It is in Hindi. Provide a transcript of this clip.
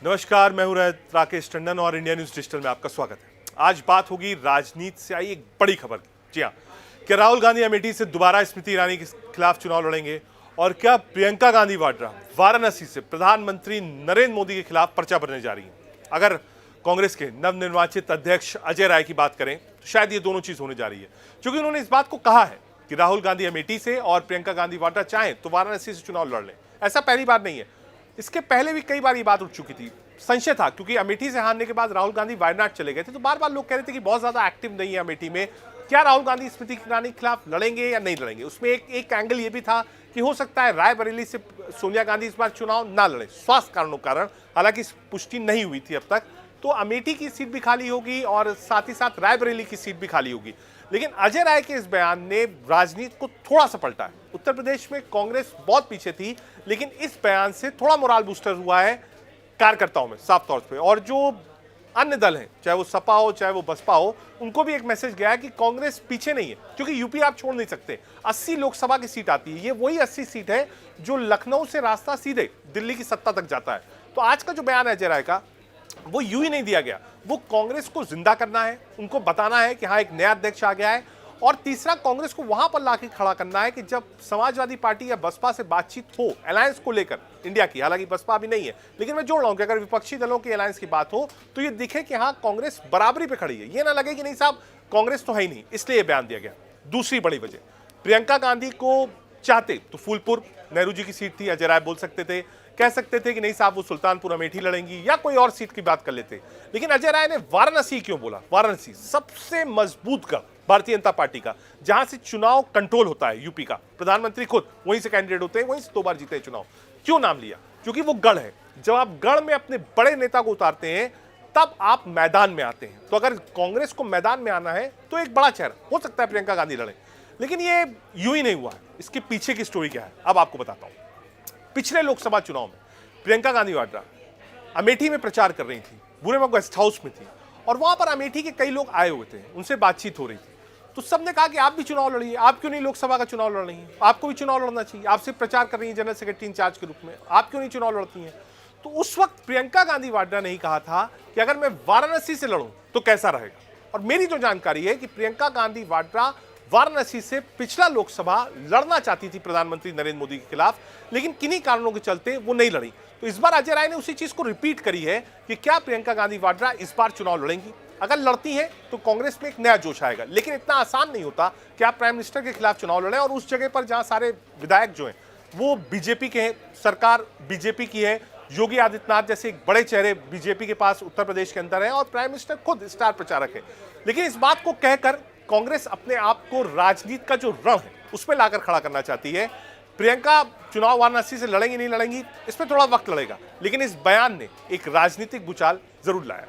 नमस्कार, मैं हूं राकेश टंडन और इंडिया न्यूज डिजिटल में आपका स्वागत है। आज बात होगी राजनीति से आई एक बड़ी खबर की। जी हाँ, क्या राहुल गांधी अमेठी से दोबारा स्मृति ईरानी के खिलाफ चुनाव लड़ेंगे और क्या प्रियंका गांधी वाड्रा वाराणसी से प्रधानमंत्री नरेंद्र मोदी के खिलाफ पर्चा भरने जा रही है। अगर कांग्रेस के नवनिर्वाचित अध्यक्ष अजय राय की बात करें तो शायद ये दोनों चीज होने जा रही है, क्योंकि उन्होंने इस बात को कहा है कि राहुल गांधी अमेठी से और प्रियंका गांधी वाड्रा चाहें तो वाराणसी से चुनाव लड़ लें। ऐसा पहली बार नहीं है, इसके पहले भी कई बार ये बात उठ चुकी थी। संशय था क्योंकि अमेठी से हारने के बाद राहुल गांधी वायनाड चले गए थे, तो बार बार लोग कह रहे थे कि बहुत ज्यादा एक्टिव नहीं है अमेठी में, क्या राहुल गांधी स्मृति ईरानी के खिलाफ लड़ेंगे या नहीं लड़ेंगे। उसमें एक एंगल ये भी था कि हो सकता है रायबरेली से सोनिया गांधी इस बार चुनाव ना लड़े स्वास्थ्य कारणों के कारण, हालांकि पुष्टि नहीं हुई थी अब तक। तो अमेठी की सीट भी खाली होगी और साथ ही साथ रायबरेली की सीट भी खाली होगी। लेकिन अजय राय के इस बयान ने राजनीति को थोड़ा सा पलटा है। उत्तर प्रदेश में कांग्रेस बहुत पीछे थी, लेकिन इस बयान से थोड़ा मोराल बूस्टर हुआ है कार्यकर्ताओं में साफ तौर पे। और जो अन्य दल हैं, चाहे वो सपा हो चाहे वो बसपा हो, उनको भी एक मैसेज गया है कि कांग्रेस पीछे नहीं है, क्योंकि यूपी आप छोड़ नहीं सकते। 80 लोकसभा की सीट आती है, ये वही 80 सीट है जो लखनऊ से रास्ता सीधे दिल्ली की सत्ता तक जाता है। तो आज का जो बयान है अजय राय का, वो यूं ही नहीं दिया गया, वो कांग्रेस को जिंदा करना है, उनको बताना है कि हाँ एक नया अध्यक्ष आ गया है। और तीसरा, कांग्रेस को वहां पर लाके खड़ा करना है कि जब समाजवादी पार्टी या बसपा से बातचीत हो अलायंस को लेकर इंडिया की, हालांकि बसपा अभी नहीं है, लेकिन मैं जोड़ रहा हूं कि अगर विपक्षी दलों की अलायंस की बात हो तो ये दिखे कि हाँ कांग्रेस बराबरी पे खड़ी है, ये ना लगे कि नहीं साहब कांग्रेस तो है ही नहीं, इसलिए ये बयान दिया गया। दूसरी बड़ी वजह, प्रियंका गांधी को चाहते तो फूलपुर नेहरू जी की सीट थी, अजय राय बोल सकते थे, कह सकते थे कि नहीं साहब वो सुल्तानपुर अमेठी लड़ेंगी या कोई और सीट की बात कर लेते। लेकिन अजय राय ने वाराणसी क्यों बोला? वाराणसी सबसे मजबूत गढ़ भारतीय जनता पार्टी का, जहां से चुनाव कंट्रोल होता है यूपी का, प्रधानमंत्री खुद वहीं से कैंडिडेट होते हैं, वहीं से 2 बार जीते हैं चुनाव। क्यों नाम लिया? क्योंकि वो गढ़ है। जब आप गढ़ में अपने बड़े नेता को उतारते हैं तब आप मैदान में आते हैं। तो अगर कांग्रेस को मैदान में आना है तो एक बड़ा चेहरा हो सकता है प्रियंका गांधी लड़े, लेकिन ये यूं ही नहीं हुआ है। इसके पीछे की स्टोरी क्या है अब आपको बताता हूं। पिछले लोकसभा चुनाव में प्रियंका गांधी वाड्रा अमेठी में प्रचार कर रही थी, बुरेमा गेस्ट हाउस में थी, और वहां पर अमेठी के कई लोग आए हुए थे, उनसे बातचीत हो रही थी। तो सबने कहा कि आप भी चुनाव लड़िए, आप क्यों नहीं लोकसभा का चुनाव लड़ रही हैं, आपको भी चुनाव लड़ना चाहिए, आपसे प्रचार कर रही हैं जनरल सेक्रेटरी इंचार्ज के रूप में, आप क्यों नहीं चुनाव लड़ती हैं। तो उस वक्त प्रियंका गांधी वाड्रा ने ही कहा था कि अगर मैं वाराणसी से लड़ूं तो कैसा रहेगा। और मेरी जो जानकारी है कि प्रियंका गांधी वाड्रा वाराणसी से पिछला लोकसभा लड़ना चाहती थी प्रधानमंत्री नरेंद्र मोदी के खिलाफ, लेकिन किन्हीं कारणों के चलते वो नहीं लड़ी। तो इस बार अजय राय ने उसी चीज को रिपीट करी है कि क्या प्रियंका गांधी वाड्रा इस बार चुनाव लड़ेंगी। अगर लड़ती हैं तो कांग्रेस में एक नया जोश आएगा, लेकिन इतना आसान नहीं होता कि आप प्राइम मिनिस्टर के खिलाफ चुनाव लड़ें और उस जगह पर जहां सारे विधायक जो हैं वो बीजेपी के हैं, सरकार बीजेपी की है, योगी आदित्यनाथ जैसे एक बड़े चेहरे बीजेपी के पास उत्तर प्रदेश के अंदर है और प्राइम मिनिस्टर खुद स्टार प्रचारक है। लेकिन इस बात को कहकर कांग्रेस अपने आप को राजनीति का जो रण है उसमें लाकर खड़ा करना चाहती है। प्रियंका चुनाव वाराणसी से लड़ेंगी नहीं लड़ेंगी, इसमें थोड़ा वक्त लगेगा, लेकिन इस बयान ने एक राजनीतिक भूचाल जरूर लाया।